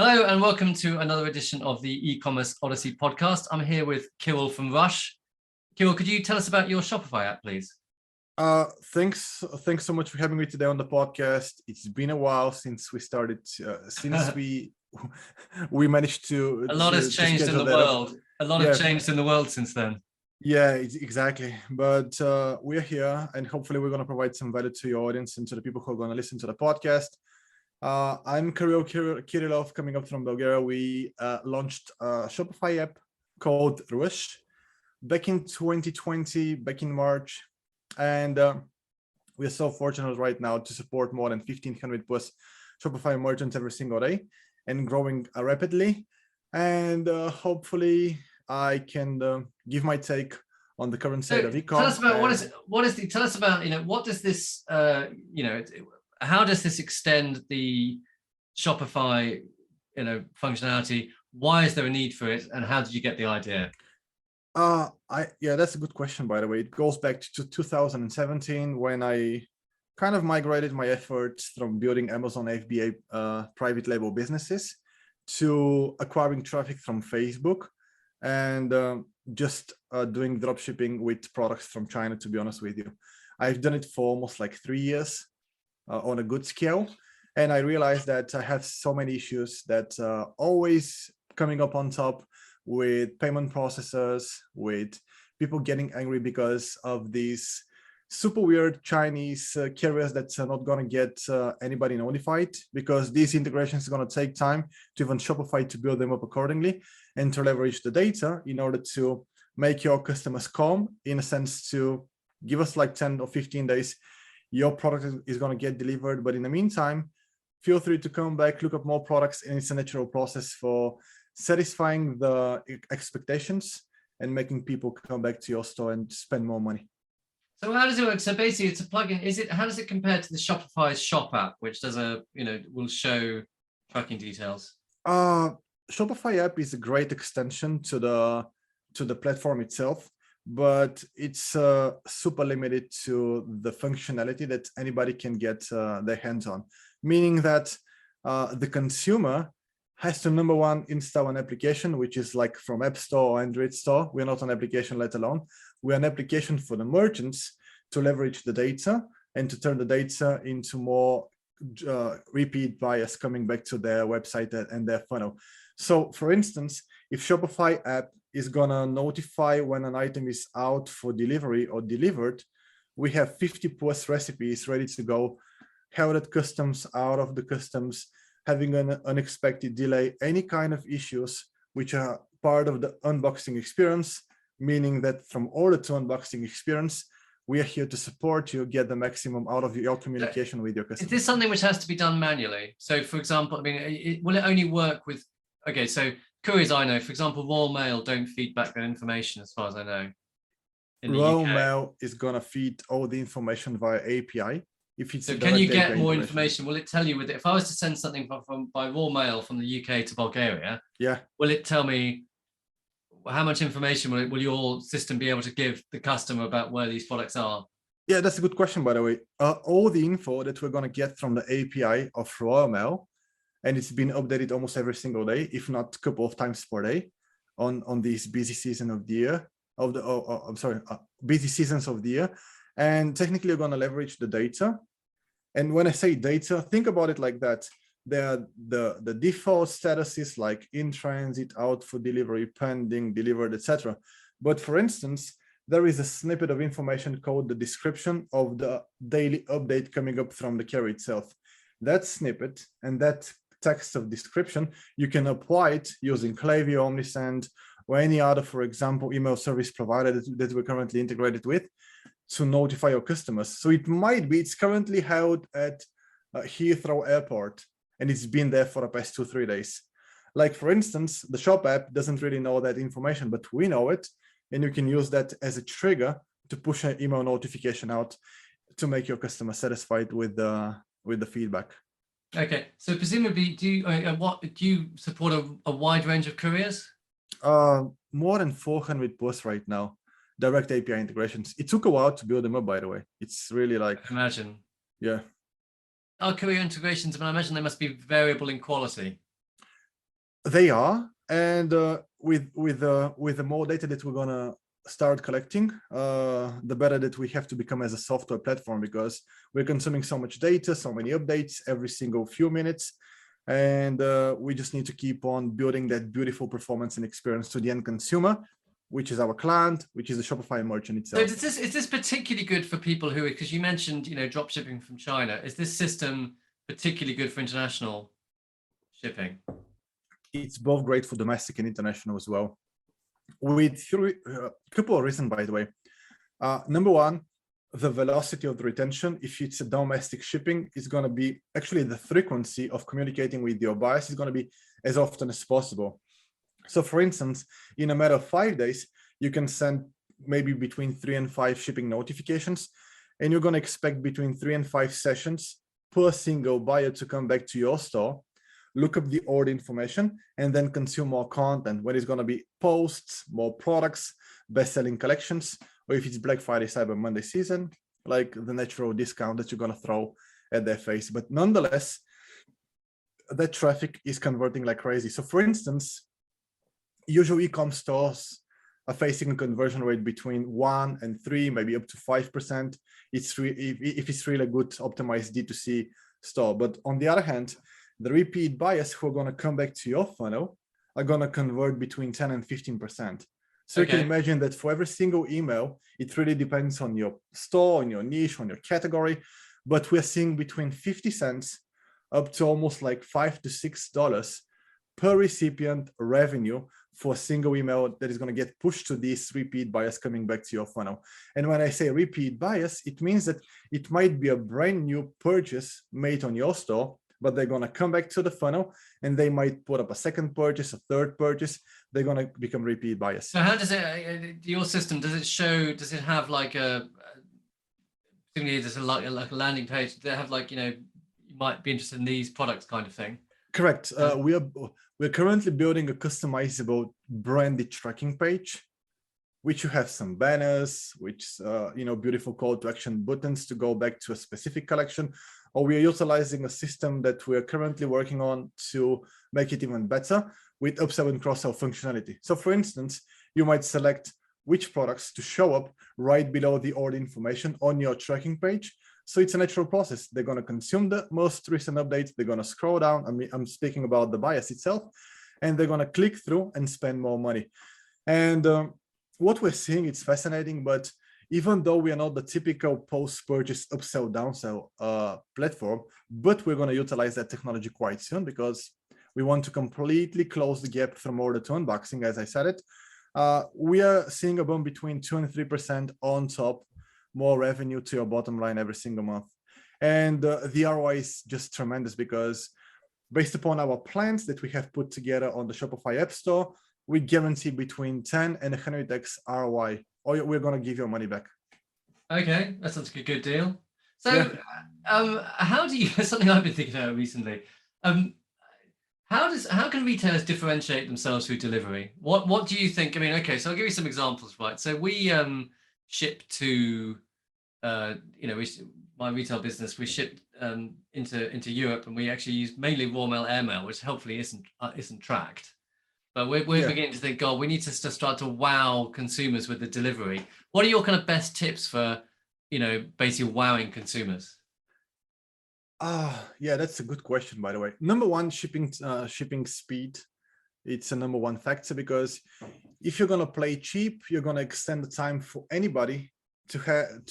Hello and welcome to another edition of the E-commerce Odyssey podcast. I'm here with Kiril from Rush. Kiril, could you tell us about your Shopify app, please? Thanks so much for having me today on the podcast. It's been a while since we started, since we managed to. A lot has changed in the world. A lot has changed in the world since then. Yeah, exactly. But we're here, and hopefully we're going to provide some value to your audience and to the people who are going to listen to the podcast. I'm Kiril, coming up from Bulgaria. We launched a Shopify app called Rush back in 2020, back in March. And we are so fortunate right now to support more than 1,500 plus Shopify merchants every single day and growing rapidly. And hopefully I can give my take on the current state of e-commerce. Tell us about tell us about, what does this, how does this extend the Shopify, functionality? Why is there a need for it? And how did you get the idea? That's a good question, by the way. It goes back to 2017 when I kind of migrated my efforts from building Amazon FBA private label businesses to acquiring traffic from Facebook and just doing dropshipping with products from China, to be honest with you. I've done it for almost like 3 years on a good scale. And I realized that I have so many issues that always coming up on top with payment processors, with people getting angry because of these super weird Chinese carriers that are not going to get anybody notified, because these integrations are going to take time to even Shopify to build them up accordingly and to leverage the data in order to make your customers calm, in a sense to give us like 10 or 15 days, your product is going to get delivered. But in the meantime, feel free to come back, look up more products, and it's a natural process for satisfying the expectations and making people come back to your store and spend more money. So how does it work? So basically it's a plugin. How does it compare to the Shopify shop app, which does will show tracking details? Shopify app is a great extension to the platform itself, but it's super limited to the functionality that anybody can get their hands on, meaning that the consumer has to, number one, install an application, which is like from App Store or Android Store. We're not an application, let alone. We're an application for the merchants to leverage the data and to turn the data into more repeat buyers coming back to their website and their funnel. So for instance, if Shopify app is gonna notify when an item is out for delivery or delivered, we have 50 plus recipes ready to go, held at customs, out of the customs, having an unexpected delay, any kind of issues which are part of the unboxing experience, meaning that from order to unboxing experience, we are here to support you, get the maximum out of your communication with your customers. Is this something which has to be done manually? So for example, will it only work with, so couriers I know, for example, Royal Mail don't feed back that information as far as I know. Royal Mail is gonna feed all the information via API. So can you get more information? Will it tell you if I was to send something by Royal Mail from the UK to Bulgaria? Yeah. Will it tell me how much information will your system be able to give the customer about where these products are? Yeah, that's a good question, by the way. All the info that we're going to get from the API of Royal Mail, and it's been updated almost every single day, if not a couple of times per day, on these busy season of the year, busy seasons of the year. And technically, you're going to leverage the data. And when I say data, think about it like that. The default statuses like in transit, out for delivery, pending, delivered, etc. But for instance, there is a snippet of information called the description of the daily update coming up from the carrier itself. That snippet and that text of description, you can apply it using Klaviyo, Omnisend, or any other, for example, email service provider that we're currently integrated with, to notify your customers. So it's currently held at Heathrow Airport, and it's been there for the past 2-3 days. Like for instance, the shop app doesn't really know that information, but we know it, and you can use that as a trigger to push an email notification out to make your customer satisfied with the feedback. Okay, so presumably, do you support a wide range of couriers? More than 400 plus right now. Direct API integrations. It took a while to build them up, by the way. It's really like, I can imagine. Yeah. Our courier integrations, I imagine they must be variable in quality. They are, and with the more data that we're gonna start collecting, the better that we have to become as a software platform, because we're consuming so much data, so many updates every single few minutes, and we just need to keep on building that beautiful performance and experience to the end consumer, which is our client, which is the Shopify merchant So itself. is this particularly good for people who, because you mentioned, drop shipping from China, is this system particularly good for international shipping? It's both great for domestic and international as well. With a couple of reasons, by the way. Number one, the velocity of the retention. If it's a domestic shipping, it's going to be actually the frequency of communicating with your buyers is going to be as often as possible. So for instance, in a matter of 5 days, you can send maybe between 3 and 5 shipping notifications, and you're going to expect between 3 and 5 sessions per single buyer to come back to your store, look up the order information, and then consume more content, when it's going to be posts, more products, best-selling collections, or if it's Black Friday, Cyber Monday season, like the natural discount that you're going to throw at their face. But nonetheless, that traffic is converting like crazy. So for instance, usual e-com stores are facing a conversion rate between 1 and 3, maybe up to 5%. If it's really a good optimized D2C store. But on the other hand, the repeat buyers who are going to come back to your funnel are going to convert between 10 and 15%. So Okay. You can imagine that for every single email, it really depends on your store, on your niche, on your category. But we're seeing between 50 cents up to almost like $5 to $6 per recipient revenue for a single email that is going to get pushed to these repeat buyers coming back to your funnel. And when I say repeat buyers, it means that it might be a brand new purchase made on your store, but they're going to come back to the funnel and they might put up a second purchase, a third purchase. They're going to become repeat buyers. So how does it, your system, does it have like there's like a landing page, does it have like, you might be interested in these products kind of thing? Correct. We're currently building a customizable branded tracking page, which you have some banners, which beautiful call to action buttons to go back to a specific collection. Or we are utilizing a system that we're currently working on to make it even better with upsell and cross-sell functionality. So for instance, you might select which products to show up right below the order information on your tracking page. So it's a natural process. They're going to consume the most recent updates. They're going to scroll down. I'm speaking about the bias itself, and they're going to click through and spend more money. And what we're seeing, it's fascinating, but even though we are not the typical post-purchase upsell, downsell platform, but we're going to utilize that technology quite soon because we want to completely close the gap from order to unboxing, as I said it. We are seeing a bump between 2 and 3% on top, more revenue to your bottom line every single month. And the ROI is just tremendous because based upon our plans that we have put together on the Shopify App Store, we guarantee between 10 and 100x ROI, or we're going to give your money back. Okay, that sounds like a good deal. So yeah. How do you, something I've been thinking about recently, how can retailers differentiate themselves through delivery? What do you think? I mean, okay, so I'll give you some examples, right? So we ship to, my retail business, we ship into Europe, and we actually use mainly raw mail, airmail, which hopefully isn't tracked. But we're beginning to think, God, we need to start to wow consumers with the delivery. What are your kind of best tips for, basically wowing consumers? Yeah, that's a good question, by the way. Number one, shipping speed. It's a number one factor, because if you're going to play cheap, you're going to extend the time for anybody to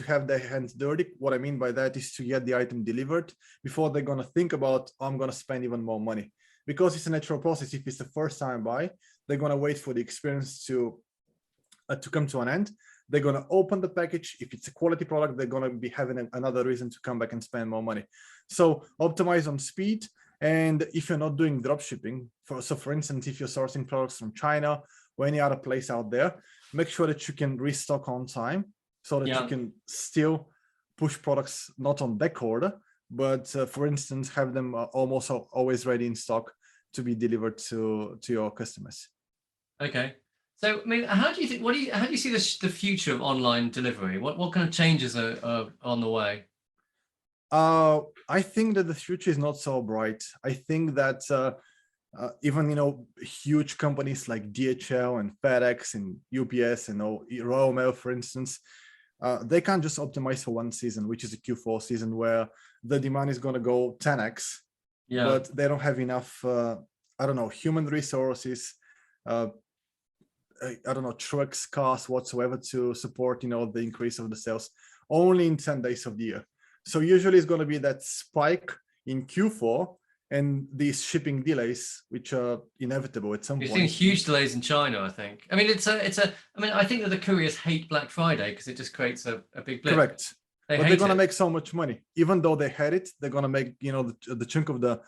have their hands dirty. What I mean by that is to get the item delivered before they're going to think about, oh, I'm going to spend even more money, because it's a natural process. If it's the first time buy, they're going to wait for the experience to come to an end. They're going to open the package. If it's a quality product, they're going to be having another reason to come back and spend more money. So optimize on speed. And if you're not doing drop shipping, for instance, if you're sourcing products from China or any other place out there, make sure that you can restock on time so that you can still push products not on back order, but for instance, have them almost always ready in stock to be delivered to your customers. Okay. So, I mean, how do you think? How do you see the future of online delivery? What kind of changes are on the way? I think that the future is not so bright. I think that even huge companies like DHL and FedEx and UPS and Royal Mail, for instance, they can't just optimize for one season, which is a Q4 season where the demand is going to go 10x, but they don't have enough, human resources, trucks, cars, whatsoever to support, the increase of the sales only in 10 days of the year. So usually it's going to be that spike in Q4 and these shipping delays, which are inevitable at some point. You've seen huge delays in China, I think. I mean, I think that the couriers hate Black Friday because it just creates a big blip. Correct. But they're going to make so much money. Even though they had it, they're going to make, the chunk of the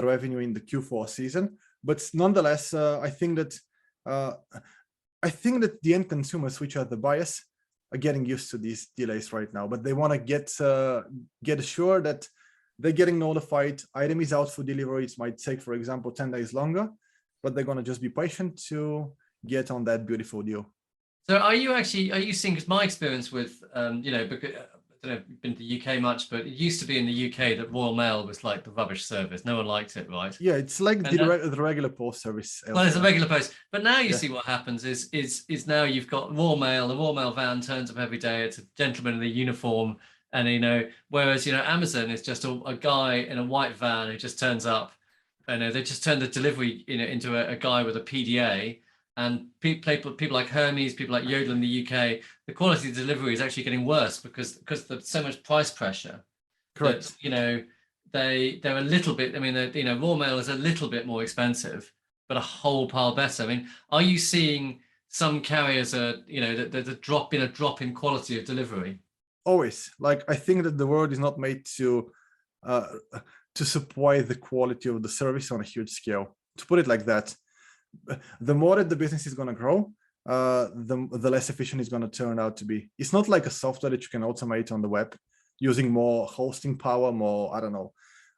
revenue in the Q4 season. But nonetheless, I think that the end consumers, which are the buyers, are getting used to these delays right now. But they want to get assured that they're getting notified. Item is out for delivery. It might take, for example, 10 days longer, but they're going to just be patient to get on that beautiful deal. So are you seeing, because my experience with, because I don't know if you've been to the UK much, but it used to be in the UK that Royal Mail was like the rubbish service. No one liked it, right? Yeah, it's like the regular post service. Well, it's a regular post. But now you see what happens is now you've got Royal Mail. The Royal Mail van turns up every day. It's a gentleman in a uniform. And, whereas, Amazon is just a guy in a white van who just turns up, and they just turned the delivery, into a guy with a PDA. And people like Hermes, people like Yodel in the UK, the quality of delivery is actually getting worse because there's so much price pressure. Correct. That, they're a little bit, Royal Mail is a little bit more expensive, but a whole pile better. I mean, are you seeing some carriers are, there's a drop in quality of delivery? Always. Like, I think that the world is not made to supply the quality of the service on a huge scale, to put it like that. The more that the business is going to grow, the less efficient it's going to turn out to be. It's not like a software that you can automate on the web using more hosting power,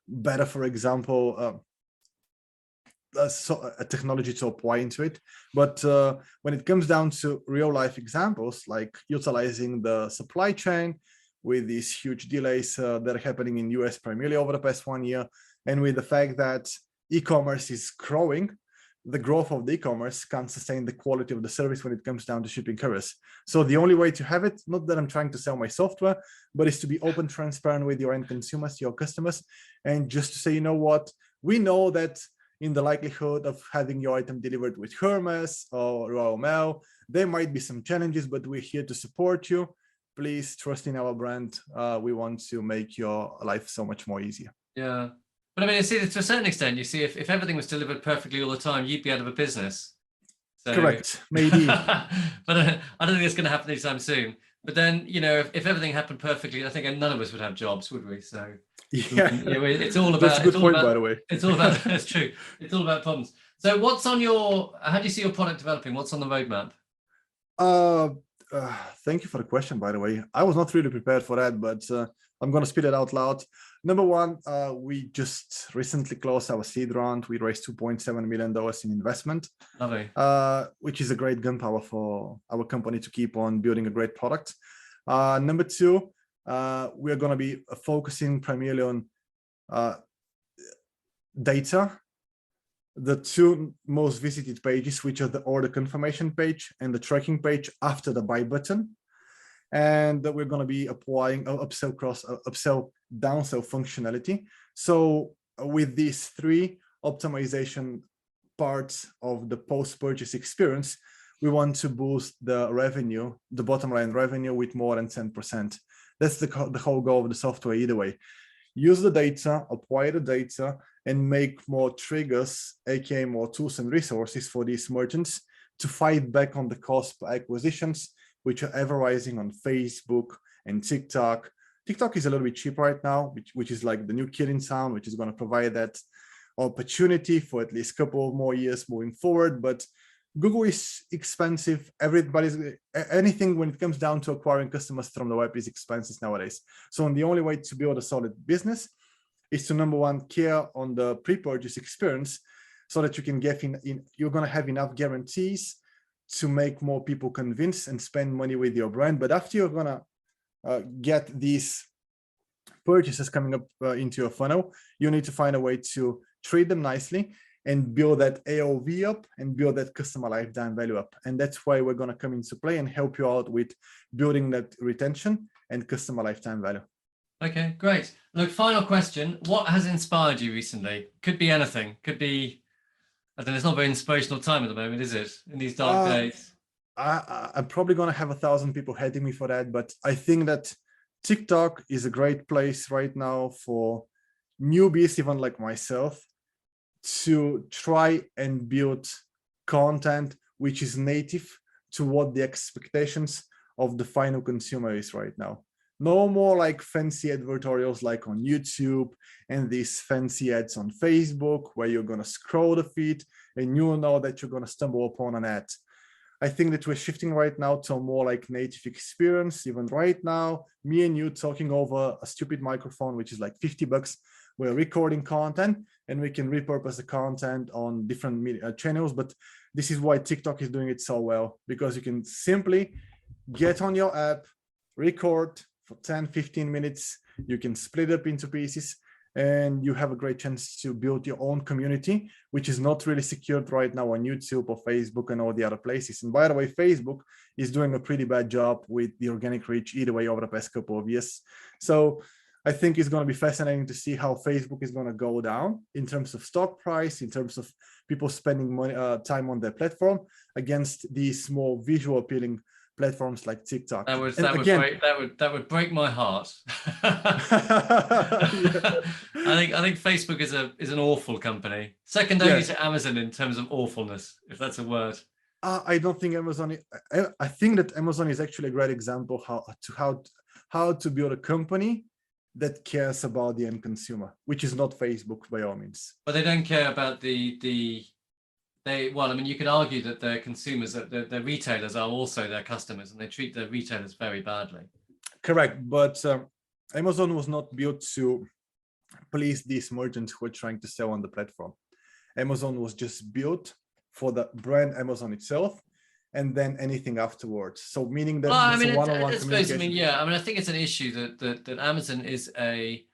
better, for example, a technology to apply into it. But when it comes down to real life examples, like utilizing the supply chain with these huge delays that are happening in US primarily over the past 1 year, and with the fact that e-commerce is growing, the growth of the e-commerce can't sustain the quality of the service when it comes down to shipping couriers. So the only way to have it, not that I'm trying to sell my software, but is to be open, transparent with your end consumers, your customers, and just to say, you know what, we know that in the likelihood of having your item delivered with Hermes or Royal Mail, there might be some challenges, but we're here to support you. Please trust in our brand. We want to make your life so much more easier. Yeah. But I mean, to a certain extent, you see, if everything was delivered perfectly all the time, you'd be out of a business. So, correct, maybe. But I don't think it's going to happen anytime soon. But then, if everything happened perfectly, I think none of us would have jobs, would we? So yeah, it's all about. That's a good point, by the way. It's all about. That's true. It's all about problems. So, how do you see your product developing? What's on the roadmap? Thank you for the question, by the way. I was not really prepared for that, but I'm going to spit it out loud. Number one, we just recently closed our seed round. We raised $2.7 million in investment, Lovely. Which is a great gunpowder for our company to keep on building a great product. Number two, we are going to be focusing primarily on data. The two most visited pages, which are the order confirmation page and the tracking page after the buy button. And we're going to be applying upsell, downsell functionality. So with these three optimization parts of the post-purchase experience, we want to boost the revenue, the bottom line revenue, with more than 10%. That's the whole goal of the software either way. Use the data, apply the data, and make more triggers, aka more tools and resources for these merchants to fight back on the cost per acquisitions, which are ever rising on Facebook and TikTok. TikTok is a little bit cheap right now, which is like the new kid in town, which is going to provide that opportunity for at least a couple of more years moving forward. But Google is expensive. Anything when it comes down to acquiring customers from the web is expensive nowadays. So the only way to build a solid business is to, number one, care on the pre-purchase experience so that you can get you're going to have enough guarantees to make more people convinced and spend money with your brand. But after you're going to get these purchases coming up into your funnel, you need to find a way to treat them nicely and build that AOV up and build that customer lifetime value up. And that's why we're going to come into play and help you out with building that retention and customer lifetime value. Okay, great. Look, final question. What has inspired you recently? Could be anything. Could be, I don't know, it's not a very inspirational time at the moment, is it? In these dark days. I'm probably going to have 1,000 people hating me for that, but I think that TikTok is a great place right now for newbies, even like myself, to try and build content which is native to what the expectations of the final consumer is right now. No more like fancy advertorials like on YouTube and these fancy ads on Facebook where you're going to scroll the feed and you know that you're going to stumble upon an ad. I think that we're shifting right now to a more like native experience. Even right now, me and you talking over a stupid microphone, which is like $50. We're recording content and we can repurpose the content on different media channels. But this is why TikTok is doing it so well, because you can simply get on your app, record for 10, 15 minutes. You can split up into pieces and you have a great chance to build your own community, which is not really secured right now on YouTube or Facebook and all the other places. And by the way, Facebook is doing a pretty bad job with the organic reach either way over the past couple of years. So I think it's going to be fascinating to see how Facebook is going to go down in terms of stock price, in terms of people spending money, time on their platform against these more visual appealing platforms like TikTok. That would break my heart. I think Facebook is an awful company, second only to Amazon in terms of awfulness, if that's a word. I don't think Amazon. I think that Amazon is actually a great example how to build a company that cares about the end consumer, which is not Facebook by all means. But they don't care about well, I mean, you could argue that their consumers, that their retailers are also their customers, and they treat their retailers very badly. Correct, but Amazon was not built to please these merchants who are trying to sell on the platform. Amazon was just built for the brand Amazon itself, and then anything afterwards. So meaning that one-on-one communication. I think it's an issue that Amazon is a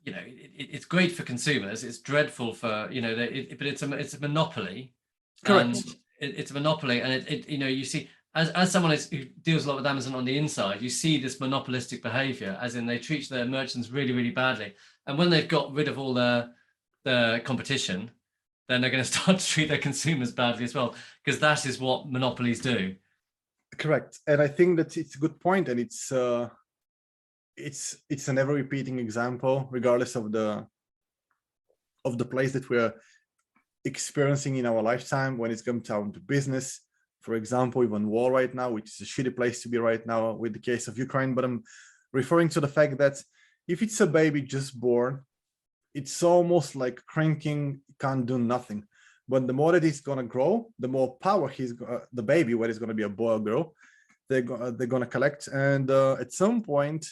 it's great for consumers. It's dreadful for but it's a monopoly. Correct. It's a monopoly, and you see as someone who deals a lot with Amazon on the inside, you see this monopolistic behavior, as in they treat their merchants really, really badly, and when they've got rid of all their competition, then they're going to start to treat their consumers badly as well, because that is what monopolies do. Correct, and I think that it's a good point, and it's an ever repeating example, regardless of the place that we're experiencing in our lifetime when it's come down to business. For example, even war right now, which is a shitty place to be right now with the case of Ukraine. But I'm referring to the fact that if it's a baby just born, it's almost like cranking can't do nothing. But the more that it's going to grow, the more power the baby, whether it's going to be a boy or girl, they're going to collect. And at some point,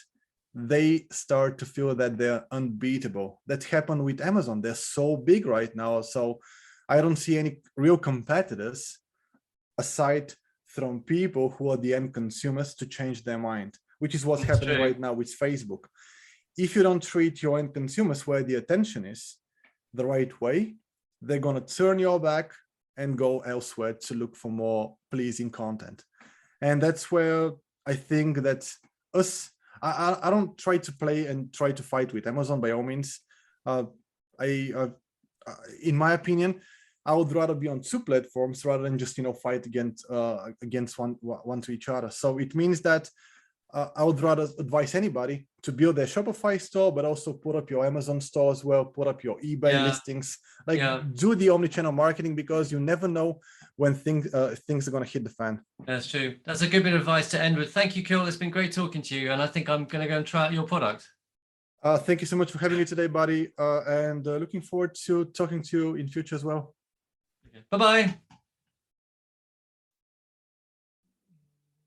they start to feel that they're unbeatable. That happened with Amazon. They're so big right now. So I don't see any real competitors aside from people who are the end consumers to change their mind, which is what's happening right now with Facebook. If you don't treat your end consumers where the attention is the right way, they're going to turn your back and go elsewhere to look for more pleasing content. And that's where I think that I don't try to play and try to fight with Amazon by all means. In my opinion, I would rather be on two platforms rather than just fight against one to each other. So it means that I would rather advise anybody to build their Shopify store, but also put up your Amazon store as well, put up your eBay listings, do the omnichannel marketing, because you never know when things are going to hit the fan. That's true. That's a good bit of advice to end with. Thank you, Kiril. It's been great talking to you. And I think I'm going to go and try out your product. Thank you so much for having me today, buddy. And looking forward to talking to you in future as well. Okay. Bye-bye.